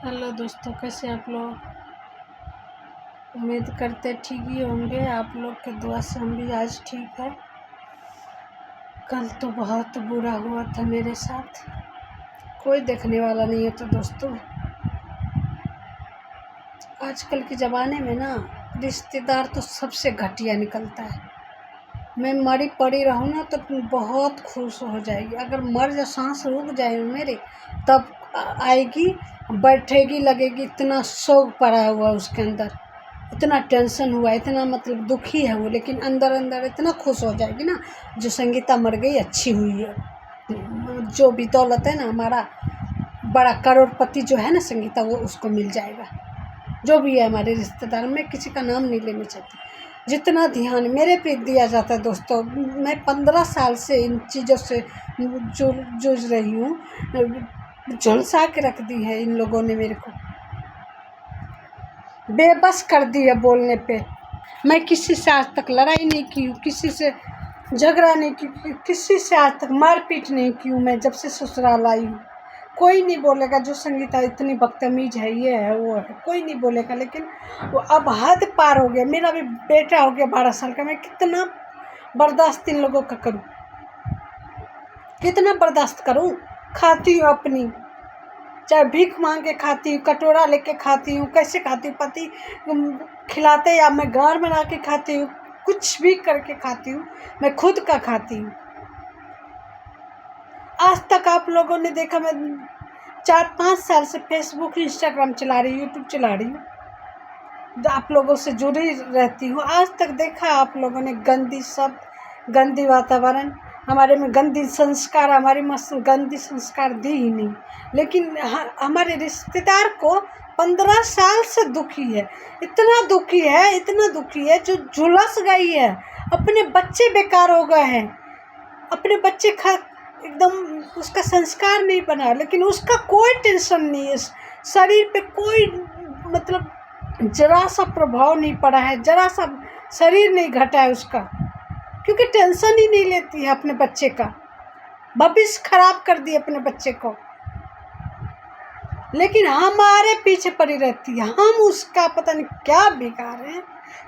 Hello दोस्तों, कैसे आप लोग। उम्मीद करते ठीक ही होंगे। आप लोग के दुआ से हम भी आज ठीक है। कल तो बहुत बुरा हुआ था मेरे साथ, कोई देखने वाला नहीं है। तो दोस्तों, आजकल के ज़माने में ना रिश्तेदार तो सबसे घटिया निकलता है। मैं मरी पड़ी रहूँ ना तो तुम बहुत खुश हो जाएगी। अगर मर जा, सांस रुक जाए मेरे, तब आएगी, बैठेगी, लगेगी इतना शोक पड़ा हुआ उसके अंदर, इतना टेंशन हुआ, इतना मतलब दुखी है वो, लेकिन अंदर अंदर इतना खुश हो जाएगी ना। जो संगीता मर गई अच्छी हुई है। जो भी दौलत है ना, हमारा बड़ा करोड़पति जो है ना संगीता, वो उसको मिल जाएगा। जो भी है हमारे रिश्तेदार, मैं किसी का नाम नहीं लेना चाहती। जितना ध्यान मेरे पे दिया जाता है दोस्तों, मैं 15 साल से इन चीज़ों से जूझ रही हूँ। झुलसा के रख दी है इन लोगों ने, मेरे को बेबस कर दी है बोलने पे। मैं किसी से आज तक लड़ाई नहीं की हूँ, किसी से झगड़ा नहीं की, किसी से आज तक मारपीट नहीं की हूँ। मैं जब से ससुराल आई हूँ, कोई नहीं बोलेगा जो संगीता इतनी बदतमीज है, ये है वो है, कोई नहीं बोलेगा। लेकिन वो अब हद पार हो गया। मेरा भी बेटा हो गया 12 साल का, मैं कितना बर्दाश्त इन लोगों का करूँ, कितना बर्दाश्त करूँ। खाती हूँ अपनी, चाहे भीख मांग के खाती हूँ, कटोरा लेके खाती हूँ, कैसे खाती हूँ, पति खिलाते या मैं गार बना के खाती हूँ, कुछ भी करके खाती हूँ, मैं खुद का खाती हूँ। आज तक आप लोगों ने देखा, मैं 4-5 साल से फेसबुक, इंस्टाग्राम चला रही हूँ, यूट्यूब चला रही हूँ, आप लोगों से जुड़ी रहती हूँ। आज तक देखा आप लोगों ने गंदी शब्द, गंदी वातावरण, हमारे में गंदी संस्कार, हमारी गंदी संस्कार दी ही नहीं। लेकिन हमारे रिश्तेदार को 15 साल से दुखी है, इतना दुखी है, इतना दुखी है, जो झुलस गई है। अपने बच्चे बेकार हो गए हैं, अपने बच्चे एकदम उसका संस्कार नहीं बना, लेकिन उसका कोई टेंशन नहीं है। शरीर पे कोई मतलब जरा सा प्रभाव नहीं पड़ा है, जरा सा शरीर नहीं घटा है उसका, क्योंकि टेंशन ही नहीं लेती है अपने बच्चे का। भविष्य खराब कर दिए अपने बच्चे को, लेकिन हमारे पीछे पड़ी रहती है। हम उसका पता नहीं क्या बिगाड़ हैं,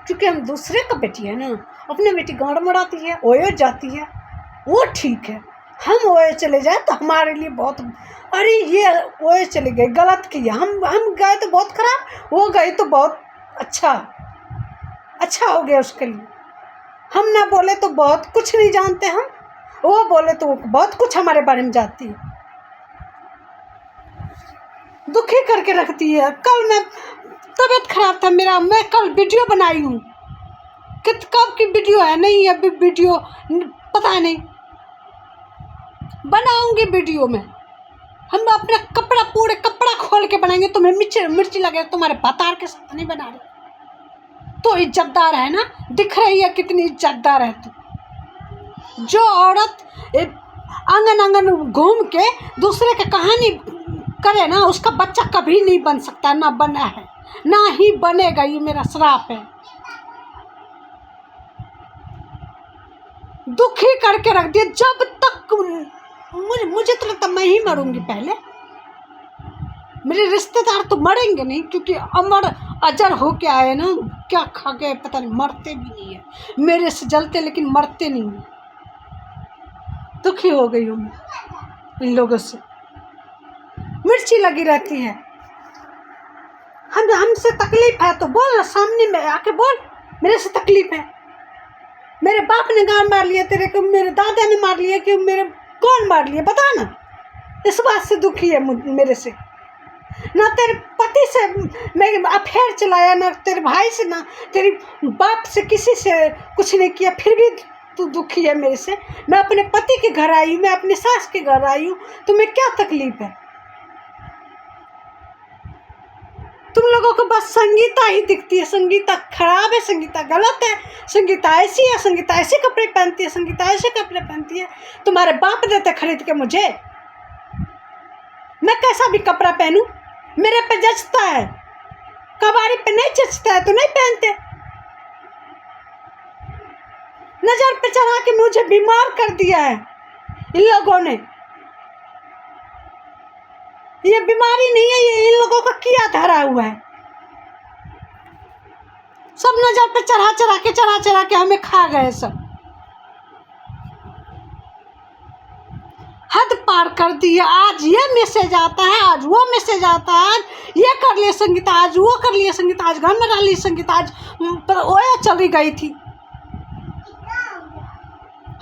क्योंकि हम दूसरे का बेटी है ना। अपने बेटी गाँड मराती है, ओयो जाती है, वो ठीक है। हम ओए चले जाए तो हमारे लिए बहुत, अरे ये ओए चले गए, गलत किया। हम गए तो बहुत खराब, वो गई तो बहुत अच्छा हो गया उसके लिए। हम ना बोले तो बहुत कुछ नहीं जानते हम, वो बोले तो बहुत कुछ हमारे बारे में जानती है। दुखी करके रखती है। कल मैं तबीयत खराब था मेरा, मैं कल वीडियो बनाई हूँ, कब की वीडियो है, नहीं है वीडियो, पता नहीं, बनाऊंगी वीडियो में। हम अपना कपड़ा, पूरे कपड़ा खोल के बनाएंगे। तुम्हें मिर्ची लगे, तुम्हारे बतार के साथ नहीं बना रहे। तो इज्जतदार है ना, दिख रही है कितनी इज्जतदार है तू। जो औरत आंगन आंगन घूम के दूसरे के कहानी करे ना, उसका बच्चा कभी नहीं बन सकता, ना बना है, ना ही बनेगा। ये मेरा श्राप है। दुखी करके रख दिया। जब तक मुझे तो लगता मैं ही मरूंगी पहले। मेरे रिश्तेदार तो मरेंगे नहीं, क्योंकि अमर अजर होके आए ना, क्या खा गए पता नहीं, मरते भी नहीं है। मेरे से जलते लेकिन मरते नहीं है। दुखी हो गई हूँ मैं इन लोगों से। मिर्ची लगी रहती है। हमसे तकलीफ है तो बोल ना, सामने में आके बोल मेरे से तकलीफ है। मेरे बाप ने गान मार लिया तेरे को, मेरे दादा ने मार लिया, कि मेरे कौन मार लिया बता ना। इस बात से दुखी है मेरे से। ना तेरे पति से मैं अफेयर चलाया, ना तेरे भाई से, ना तेरी बाप से, किसी से कुछ नहीं किया, फिर भी तू दुखी है मेरे से। मैं अपने पति के घर आई हूँ, मैं अपने सास के घर आई हूँ, तुम्हें क्या तकलीफ है। तुम लोगों को बस संगीता ही दिखती है। संगीता खराब है, संगीता गलत है, संगीता ऐसी है, संगीता ऐसे कपड़े पहनती है, संगीता ऐसे कपड़े पहनती है। तुम्हारे बाप देते खरीद के मुझे, मैं कैसा भी कपड़ा पहनूं मेरे पे जचता है, कबाड़ी पे नहीं जचता है तो नहीं पहनते। नजर पे चढ़ा के मुझे बीमार कर दिया है इन लोगों ने। ये बीमारी नहीं है, ये इन लोगों का किया क्या धरा हुआ है? सब नजर पे चढ़ा चढ़ा के हमें खा गए सब। हद पार कर दी है। आज ये मैसेज आता है, आज वो मैसेज आता है, आज ये कर लिए संगीता, आज वो कर लिए संगीता, आज घर में रह ली संगीता, आज ओया चली गई थी।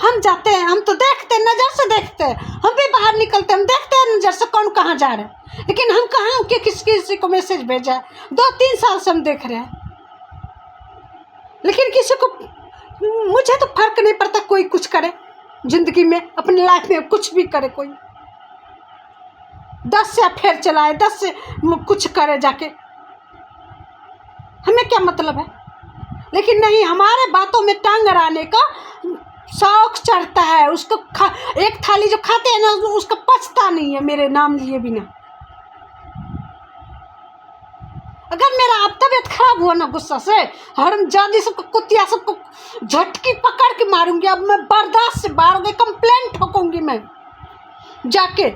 हम जाते हैं, हम तो देखते हैं, नज़र से देखते हैं, हम भी बाहर निकलते हैं, हम देखते हैं नज़र से कौन कहाँ जा रहा है, लेकिन हम कहाँ कि किसी को मैसेज भेजा है। 2-3 साल से हम देख रहे हैं, लेकिन किसी को, मुझे तो फर्क नहीं पड़ता कोई कुछ करे जिंदगी में, अपनी लाइफ में कुछ भी करे, कोई 10 से अफेयर चलाए, 10 से कुछ करे जाके, हमें क्या मतलब है। लेकिन नहीं, हमारे बातों में टांग अड़ाने का शौक चढ़ता है। उसको एक थाली जो खाते हैं ना, उसका पचता नहीं है मेरे नाम लिए बिना। अगर मेरा अब तबीयत खराब हुआ ना गुस्सा से, हरामजादी सबको, कुतिया सबको झटकी पकड़ के मारूंगी। अब मैं बर्दाश्त से बाहर हो गई, कंप्लेंट ठोकूंगी मैं जाके,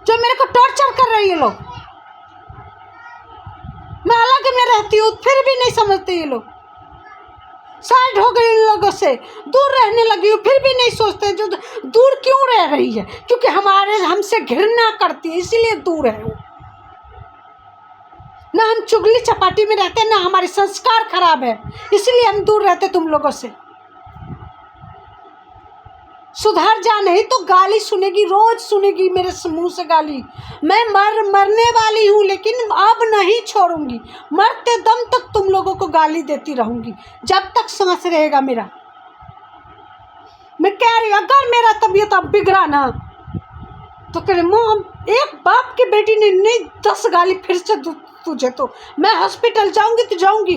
जो मेरे को टॉर्चर कर रही है लोग। मैं अलग में रहती हूँ फिर भी नहीं समझते ये लोग। साइड हो गई इन लोगों से, दूर रहने लगी हूँ फिर भी नहीं सोचते जो दूर क्यों रह रही है, क्योंकि हमसे घृणा करती है इसीलिए दूर है वो। ना हम चुगली चपाटी में रहते हैं, ना हमारे संस्कार खराब है, इसलिए हम दूर रहते तुम लोगों से। सुधर जा, नहीं तो गाली सुनेगी, रोज सुनेगी मेरे मुंह से गाली। मैं मरने वाली हूँ, लेकिन अब नहीं छोड़ूंगी, मरते दम तक तुम लोगों को गाली देती रहूंगी, जब तक सांस रहेगा मेरा। मैं कह रही, अगर मेरा तबीयत अब बिगड़ा ना तो करे एक बाप की बेटी ने नहीं 10 गाली फिर से तुझे, तो मैं हॉस्पिटल जाऊंगी तो जाऊंगी।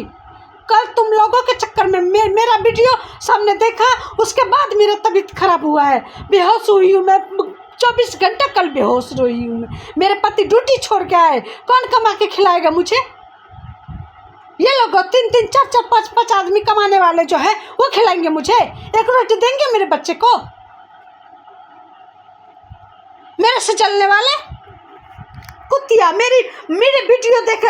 कल तुम लोगों के चक्कर में मेरा वीडियो सामने देखा, उसके बाद मेरा तबीयत खराब हुआ है, बेहोश हुई हूँ मैं 24 घंटे, कल बेहोश रही हूँ मैं। मेरे पति ड्यूटी छोड़ के आए, कौन कमा के खिलाएगा मुझे? ये लोग 3-3, 4-4, 5-5 आदमी कमाने वाले जो है वो खिलाएंगे मुझे? एक रोटी देंगे मेरे बच्चे को? मेरे से चलने वाले कुतिया मेरी वीडियो देख,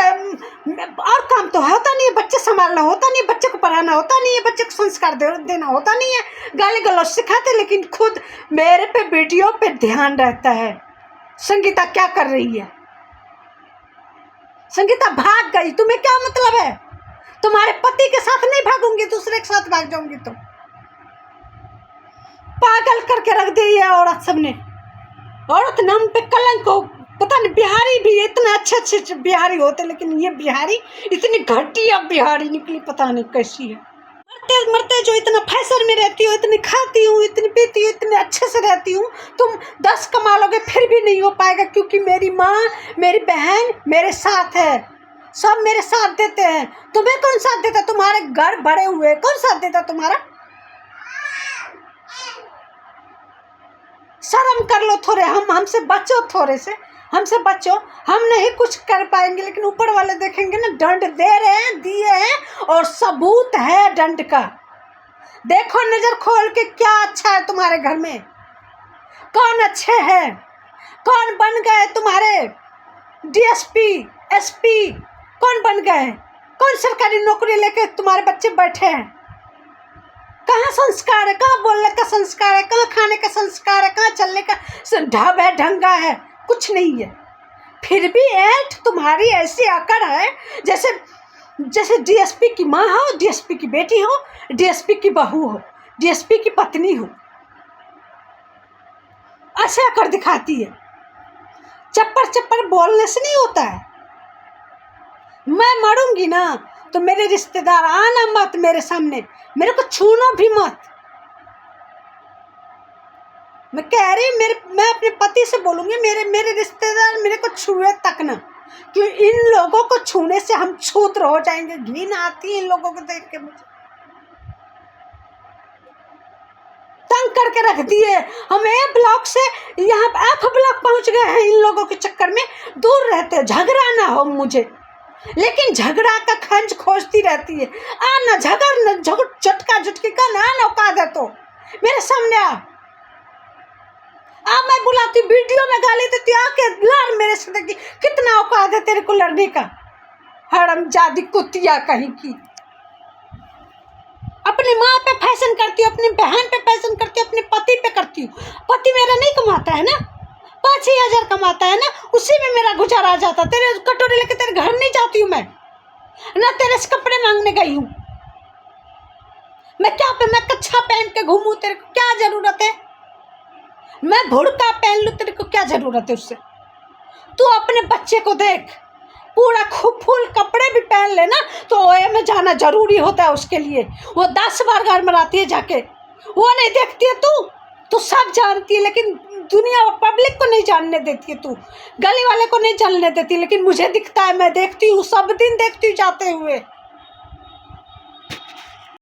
और काम तो होता नहीं है, बच्चे संभालना होता नहीं है, बच्चे को पढ़ाना होता नहीं है, बच्चे को संस्कार देना होता नहीं है, गाली गलौज सिखाते, लेकिन खुद मेरे पे वीडियो पे ध्यान रहता है। संगीता क्या कर रही है? संगीता भाग गई, तुम्हें क्या मतलब है? तुम्हारे पति के साथ नहीं भागूंगी, दूसरे के साथ भाग जाऊंगी। तो पागल करके रख दी है औरत सबने। औरत नाम पे कलंक हो। पता नहीं, बिहारी भी इतने अच्छे बिहारी होते, लेकिन ये बिहारी इतनी घटिया बिहारी निकली, पता नहीं कैसी है। मरते मरते जो इतना फैशन में रहती हो, इतनी खाती हूँ, इतनी पीती हूँ, इतने अच्छे से रहती हूँ, तुम 10 कमा लोगे फिर भी नहीं हो पाएगा, क्योंकि मेरी माँ, मेरी बहन मेरे साथ है, सब मेरे साथ देते हैं। तुम्हें कौन साथ देता? तुम्हारे घर भरे हुए, कौन साथ देता तुम्हारा? शर्म कर लो थोड़े, हमसे बचो, थोड़े से हमसे बचो। हम नहीं कुछ कर पाएंगे, लेकिन ऊपर वाले देखेंगे ना, दंड दे रहे हैं, दिए हैं, और सबूत है दंड का। देखो नजर खोल के, क्या अच्छा है तुम्हारे घर में, कौन अच्छे हैं, कौन बन गए तुम्हारे DSP SP, कौन बन गए, कौन सरकारी नौकरी लेके तुम्हारे बच्चे बैठे हैं? कहाँ संस्कार है, कहाँ बोलने का संस्कार है, कहाँ खाने का संस्कार है, कहाँ चलने का ढब है, ढंगा है? कुछ नहीं है। फिर भी ऐठ तुम्हारी ऐसी आकर है जैसे DSP की माँ हो, DSP की बेटी हो, DSP की बहू हो, DSP की पत्नी हो, ऐसे आकर दिखाती है। चप्पर चप्पर बोलने से नहीं होता है। मैं मरूंगी ना तो मेरे रिश्तेदार आना मत मेरे सामने, मेरे को छूना भी मत। मैं कह रही, मैं अपने पति से बोलूँगी, मेरे रिश्तेदार मेरे को छुए तक ना, कि इन लोगों को छूने से हम क्षुद्र हो जाएंगे। घिन आती है इन लोगों को देख के, मुझे तंग करके रख दिए। हम A ब्लॉक से यहाँ F ब्लॉक पहुँच गए हैं इन लोगों के चक्कर में। दूर रहते, झगड़ा ना हो मुझे, लेकिन झगड़ा का खंज खोजती रहती है। आ ना झगड़ झटका झुटकी का ना औकात है तो मेरे सामने आ। अब मैं बुलाती वीडियो में गाली देती, आके लड़ मेरे से, देखी कितना औकात है तेरे को लड़ने का, हरामजादी कुतिया कहीं की। अपनी माँ पे फैशन करती हूँ, अपनी बहन पे फैशन करती हूँ, अपने पति पे करती हूँ। पति मेरा नहीं कमाता है ना, 5-6 हज़ार कमाता है ना, उसी में मेरा गुजारा जाता। तेरे कटोरे लेके तेरे घर नहीं जाती हूँ मैं, ना तेरे से कपड़े मांगने गई हूँ मैं। क्या पे मैं कच्छा पहन के घूमूं, तेरे को क्या जरूरत है? मैं भुड़का पहन लूं, तेरे को क्या जरूरत है उससे? तू अपने बच्चे को देख, पूरा खूब फुल कपड़े भी पहन लेना तो ओए में जाना जरूरी होता है उसके लिए। वो 10 बार घर में आती है जाके, वो नहीं देखती है तू सब जानती है, लेकिन दुनिया पब्लिक को नहीं जानने देती है, तू गली वाले को नहीं जानने देती, लेकिन मुझे दिखता है, मैं देखती हूँ, सब दिन देखती हूँ जाते हुए।